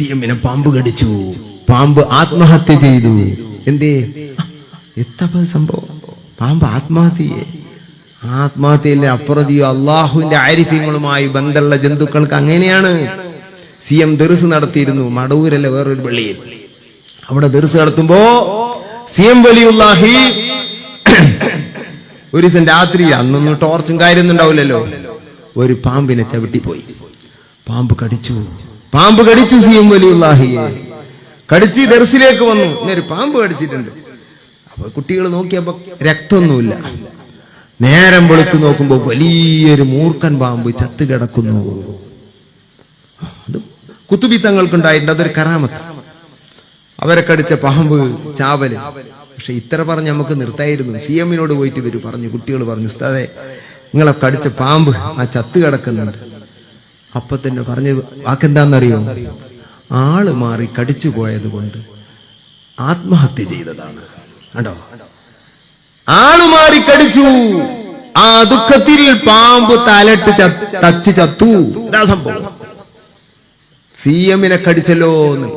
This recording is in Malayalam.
CM-നെ പാമ്പ് കടിച്ചു. പാമ്പ് ആത്മഹത്യ ചെയ്തു. എന്തേ? എത്ര സംഭവം? പാമ്പ് ആത്മഹത്യയിലെ അപ്പുറതിയോ അള്ളാഹുവിന്റെ ആരിഫ്യങ്ങളുമായി ബന്ധമുള്ള ജന്തുക്കൾക്ക് അങ്ങനെയാണ്. CM ദർസ് നടത്തിയിരുന്നു മടവൂരല്ല വേറൊരു പള്ളിയിൽ. അവിടെ ദർസ് നടത്തുമ്പോ CM വലിയുല്ലാഹി ഒരു ദിവസം രാത്രി, അന്നൊന്നും ടോർച്ചും കാര്യമൊന്നും ഉണ്ടാവില്ലല്ലോ, ഒരു പാമ്പിനെ ചവിട്ടിപ്പോയി. പാമ്പ് കടിച്ചു CM വലിയുല്ലാഹിയെ. കടിച്ച് ദർസിലേക്ക് വന്നു. ഇന്നൊരു പാമ്പ് കടിച്ചിട്ടുണ്ട്. അപ്പൊ കുട്ടികൾ നോക്കിയപ്പോ രക്തമൊന്നുമില്ല. നേരം വെളുത്ത് നോക്കുമ്പോ വലിയൊരു മൂർഖൻ പാമ്പ് ചത്ത് കിടക്കുന്നു. അത് കുത്തുബി തങ്ങൾക്കുണ്ടായിട്ടുണ്ട്. അതൊരു കറാമത്ത്. അവരെ കടിച്ച പാമ്പ് ചാവല്. പക്ഷെ ഇത്ര പറഞ്ഞ് നമുക്ക് നിർത്തായിരുന്നു. CM-നോട് പോയിട്ട് ഇവര് പറഞ്ഞു, കുട്ടികൾ പറഞ്ഞു, ഉസ്താദേ നിങ്ങളെ കടിച്ച പാമ്പ് ചത്ത് കിടക്കുന്നുണ്ട്. അപ്പൊ തന്നെ പറഞ്ഞ വാക്കെന്താന്നറിയോ? ആള് മാറി കടിച്ചു പോയത് കൊണ്ട് ആത്മഹത്യ ചെയ്തതാണ്. കണ്ടോ? ആള് മാറി കടിച്ചു. ആ ദുഃഖത്തിൽ പാമ്പ് തലട്ട് തച്ച് ചത്തു. ഇതാ സംഭവം. CM-നെ കടിച്ചല്ലോ എന്ന്.